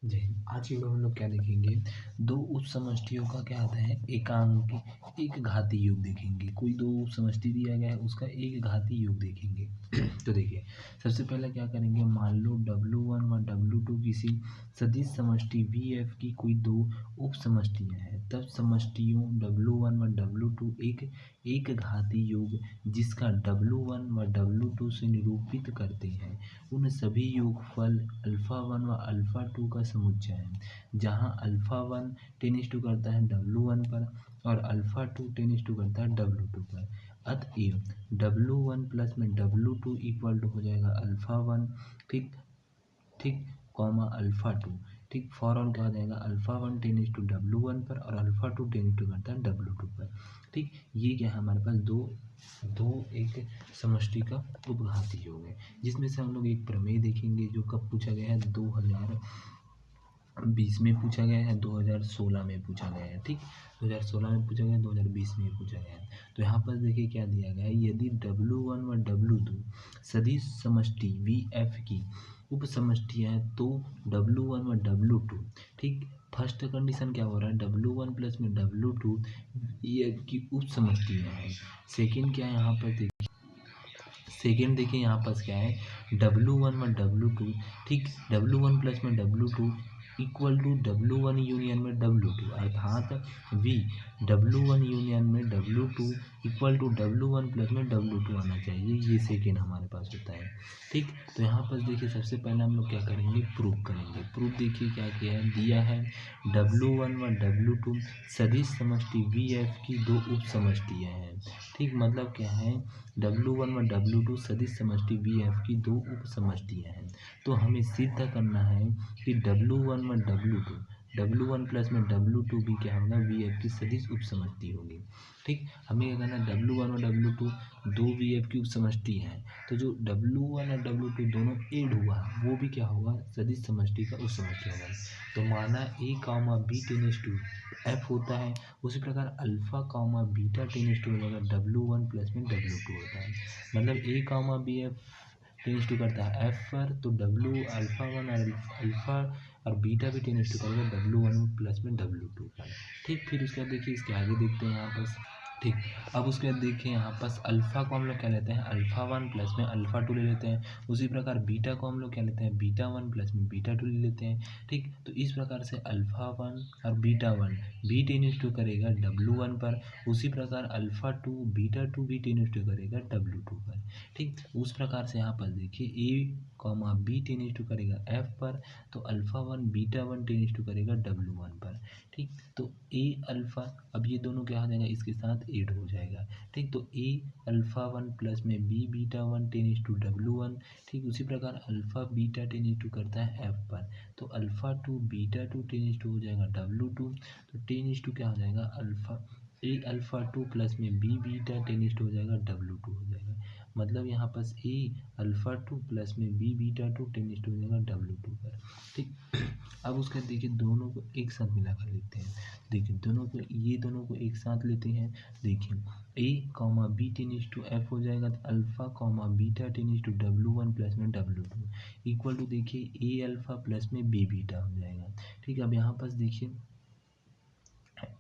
जी, आज की वीडियो में हम लोग क्या देखेंगे, दो उप समष्टियों का क्या आता है, एकांक एक घाती योग देखेंगे। कोई दो उप समष्टि दिया गया है, उसका एक घाती योग देखेंगे। तो देखिए, सबसे पहले क्या करेंगे, मान लो W1 व W2 किसी सदिश समष्टि VF की कोई दो उप समष्टियाँ हैं। तब समष्टियों W1 व W2 एक घाती योग जिसका W1 व W2 से निरूपित करते हैं। उन सभी योगफल अल्फ़ा 1 व अल्फ़ा 2 का समुच्चय है, जहाँ अल्फ़ा 1 टेनिस टू करता है W1 पर और अल्फ़ा 2 टेनिस टू करता है W2 पर। अतएव W1 प्लस में W2 इक्वल टू हो जाएगा अल्फ़ा 1, ठीक ठीक, कॉमा अल्फ़ा 2, ठीक। फॉर ऑल क्या हो जाएगा, अल्फ़ा 1 टेनिस टू W1 पर और अल्फ़ा 2 टेनिस टू करता है W2 पर, ठीक। ये क्या है, हमारे पास दो एक समष्टि का उपघाती योग है, जिसमें से हम लोग एक प्रमेय देखेंगे जो कब पूछा गया है, 2020 में पूछा गया है, 2016 में पूछा गया है, ठीक। 2016 में पूछा गया है, 2020 में पूछा गया है। तो यहाँ पर देखिए क्या दिया गया है, यदि W1 व W2 सदिश समष्टि VF की उप समष्टियाँ हैं तो W1 व W2, ठीक। फर्स्ट कंडीशन क्या हो रहा है, W1 प्लस में W2 VF की उप समष्टियाँ हैं। सेकेंड क्या है, यहाँ पर देखिए, सेकेंड देखिए यहाँ पास क्या है, W1 व W2, ठीक। W1 प्लस में W2 equal to W1 union में W2, अर्थात V W1 यूनियन में W2 equal to W1 plus में W2 आना चाहिए। ये सेकेंड हमारे पास होता है, ठीक। तो यहाँ पर देखिए, सबसे पहले हम लोग क्या करेंगे, प्रूफ करेंगे। प्रूफ देखिए क्या किया है, दिया है W1 व W2 सदिश समष्टि VF की दो उप समष्टियाँ हैं, ठीक। मतलब क्या है, W1 व W2 सदिश समष्टि VF की दो उप समष्टियाँ हैं। तो हमें सिद्ध करना है कि W1 व W1 प्लस में W2 भी क्या होगा, VF की सदिश उप समष्टि होगी, ठीक। हमें क्या करना है, W1 और W2 दो VF की उप समष्टि हैं, तो जो W1 और W2 दोनों एड हुआ है वो भी क्या होगा, सदिश समष्टि का उप समष्टि होगा। तो माना A, B tends to F होता है, उसी प्रकार अल्फ़ा, बीटा टेनिस टू हो जाएगा W1 प्लस में W2 होता है। मतलब A, B F tends to करता है F पर, तो W अल्फ़ा 1 और अल्फ़ा और बीटा भी टेनिस टू करेगा W1 प्लस में W2 पर, ठीक। फिर उसके बाद देखिए, इसके आगे देखते हैं यहाँ पर, ठीक। अब उसके बाद देखिए यहाँ पास अल्फ़ा को हम लोग क्या लेते हैं, अल्फ़ा 1 प्लस में अल्फ़ा 2 ले लेते हैं। उसी प्रकार बीटा को हम लोग क्या लेते हैं, बीटा 1 प्लस में बीटा 2 ले लेते हैं, ठीक। तो इस प्रकार से अल्फ़ा 1 और बीटा 1 भी टेनिस टू करेगा W1 पर, उसी प्रकार अल्फ़ा 2 बीटा 2 भी टेनिस टू करेगा W2 पर, ठीक। उस प्रकार से यहाँ पर देखिए A, B टेनिस टू करेगा F पर, तो अल्फ़ा 1 बीटा 1 टेनिस टू करेगा W1 पर, ठीक। तो A अल्फ़ा, अब ये दोनों क्या हो जाएगा, इसके साथ एड हो जाएगा, ठीक। तो A अल्फ़ा 1 प्लस में B beta 1 tends to W1, ठीक। उसी प्रकार अल्फ़ा बीटा टेनिस टू करता है F पर, तो अल्फ़ा 2 बीटा 2 टेनिस टू हो जाएगा W2, तो टेनिस टू क्या हो जाएगा, A अल्फ़ा 2 प्लस में B बीटा टेनिस टू हो जाएगा W2 हो जाएगा। मतलब यहाँ पास A अल्फ़ा 2 प्लस में B बीटा 2 टेनिस टू हो जाएगा W2 पर, ठीक। अब उसके बाद देखिए, दोनों को एक साथ मिला कर लेते हैं। देखिए दोनों को एक साथ लेते हैं। देखिए A, B tends to F हो जाएगा, तो alpha, beta tends to W1 plus में W2 इक्वल टू देखिए A अल्फ़ा प्लस में B बीटा हो जाएगा, ठीक। अब यहाँ पास देखिए,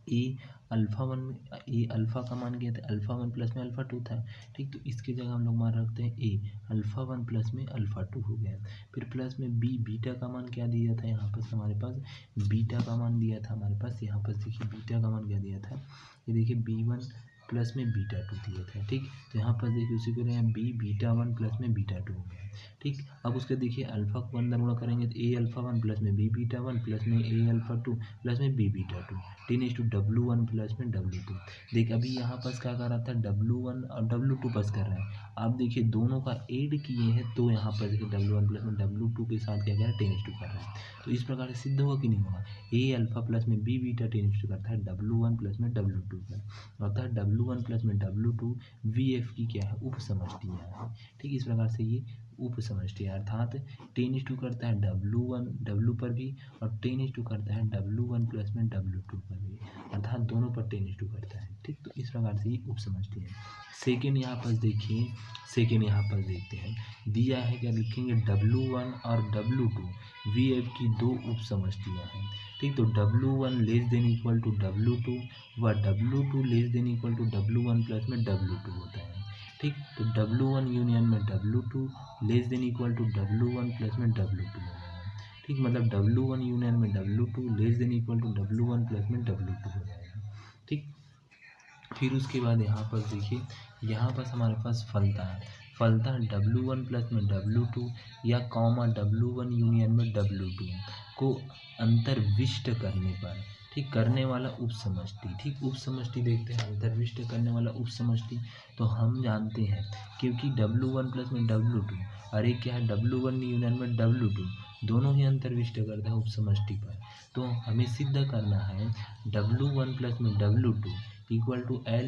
ए अल्फ़ा का मान क्या था, अल्फ़ा 1 प्लस में अल्फ़ा 2 था, ठीक। तो इसकी जगह हम लोग मान रखते हैं A अल्फ़ा 1 प्लस में अल्फ़ा 2 हो गया। फिर प्लस में B बीटा का मान क्या दिया था, यहाँ पर हमारे पास बीटा का मान दिया था, हमारे पास यहाँ पर देखिए बीटा का मान क्या दिया था, ये देखिए B1 प्लस में बीटा 2 दिया था, ठीक। तो यहाँ पर देखिए उसी को यहाँ B बीटा 1 प्लस में बीटा 2 हो गया, ठीक। अब उसके देखिए अल्फ़ा को अंदर गुणा करेंगे तो A अल्फ़ा 1 प्लस में B बीटा 1 प्लस में A अल्फ़ा 2 प्लस में B beta 2 tends to W1 plus में W2। देख अभी यहाँ पास क्या कर रहा था, W1 और W2 पास कर रहा है। आप देखिए दोनों का ऐड किए हैं, तो यहाँ पर देखिए W1 प्लस में W2 के साथ क्या कर रहा है, टेनिस टू कर रहा है। तो इस प्रकार से सिद्ध हुआ कि नहीं हुआ, A अल्फ़ा प्लस में B बीटा टेनिस टू करता है W1 प्लस में W2 पर, अर्थात W1 प्लस में W2 VF की क्या है, उप समष्टियाँ हैं, ठीक। इस प्रकार से ये उप समष्टि है, अर्थात टेनिस टू करता है W पर भी और टेनिस टू करता है W1 प्लस में W2 पर भी, अर्थात दोनों पर टेनिस टू करता है, ठीक। ठीक, तो इस प्रकार से ये उप समष्टि है। सेकेंड यहाँ पर देखिए, सेकेंड यहाँ पर देखते हैं, दिया है क्या लिखेंगे, W1 और W2 VF की दो उप समष्टियाँ हैं। ठीक, तो W1 less than equal to W2 व W2 less than equal to W1 plus में W2 होता है। ठीक, तो W1 यूनियन में W2 less than equal to W1 plus में W2 हो जाएगा। ठीक, मतलब W1 यूनियन में W2 less than equal to W1 plus में W2 हो जाएगा। ठीक, फिर उसके बाद यहाँ पर देखिए, यहाँ पर हमारे पास फलता है, फलता W1 प्लस में W2 या कॉमा W1 यूनियन में W2 को अंतर्विष्ट करने पर, ठीक, करने वाला उप समष्टि। ठीक, उप समष्टि देखते हैं, अंतर्विष्ट करने वाला उप समष्टि तो हम जानते हैं, क्योंकि W1 प्लस में W2, अरे क्या है, W1 यूनियन में W2 दोनों ही अंतर्विष्ट करता है उप समष्टि पर। तो हमें सिद्ध करना है W1 प्लस में W2 equal to L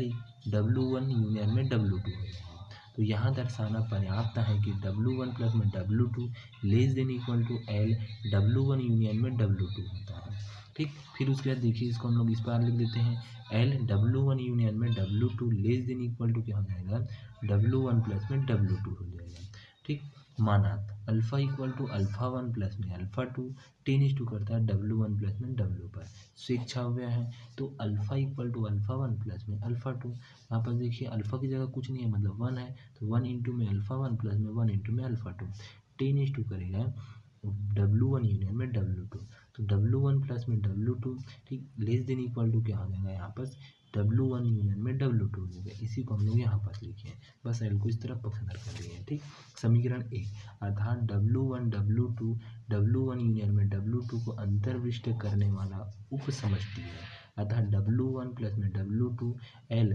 W1 union में W2 हो जाएगा। तो यहाँ दर्शाना पर्याप्त है कि W1 प्लस में W2 less than equal to L W1 union में W2 होता है। ठीक, फिर उसके बाद देखिए, इसको हम लोग इस बार लिख देते हैं, L W1 यूनियन में W2 less than equal to क्या हो जाएगा, W1 प्लस में W2 हो जाएगा। ठीक, मानात alpha equal to alpha 1 plus में अल्फा 2 10:2 करता है W1 प्लस में W पर, स्विच हो गया है। तो alpha equal to alpha 1 plus में अल्फा 2, यहाँ पर देखिए अल्फा की जगह कुछ नहीं है, मतलब 1 है, तो 1 इंटू में अल्फा 1 प्लस में 1 इंटू में अल्फा 2 10:2 करेगा W1 यूनियन में W2, तो W1 प्लस में W2, ठीक, लेस देन इक्वल टू क्या हो जाएगा यहाँ पर W1 यूनियन में W2 हो जाएगा। इसी को हम लोग यहाँ पर लिखे हैं, बस एल को इस तरफ पक्षधर कर लिए हैं। ठीक, समीकरण 1 अर्थात W1 W1 यूनियन में W2 को अंतर्विष्ट करने वाला उप समष्टि है, अतः W1 प्लस में W2 L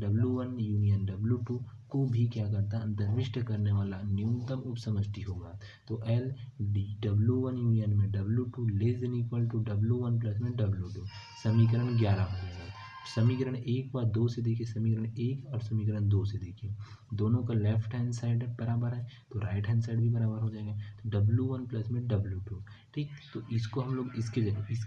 W1 union W2 को भी क्या करता है, अंतर्विष्ट करने वाला न्यूनतम उप समष्टि होगा। तो L W1 यूनियन में W2 less than equal to W1 plus में W2, समीकरण 11 हो जाएगा। समीकरण 1 व 2 से देखिए, समीकरण 1 और समीकरण 2 से देखिए, दोनों का लेफ्ट हैंड साइड बराबर है तो राइट हैंड साइड भी बराबर हो जाएगा, तो W1 प्लस में W2। ठीक, तो इसको हम लोग इसके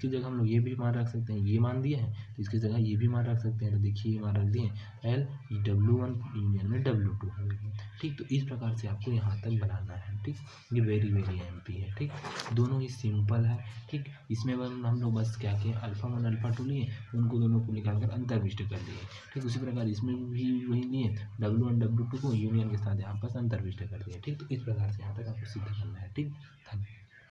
जगह हम लोग ये भी मान रख सकते हैं, ये मान दिया है तो इसकी जगह ये भी मान रख सकते हैं, तो देखिए ये मान रख दिए L W1 यूनियन में W2 हो गया। ठीक, तो इस प्रकार से आपको यहाँ तक बनाना है। ठीक, ये वेरी एमपी है। ठीक, दोनों ही सिंपल है। ठीक, इसमें हम लोग बस क्या किए, अल्फा 1 अल्फा 2 लिए, उनको दोनों को निकाल कर अंतर्विष्ट कर दिए। ठीक, उसी प्रकार इसमें भी वही लिए, W1 W2 को यूनियन के साथ यहाँ पर अंतर्विष्ट कर दिया। ठीक, तो इस प्रकार से यहाँ तक आपको सिद्ध करना है। ठीक, धन्यवाद।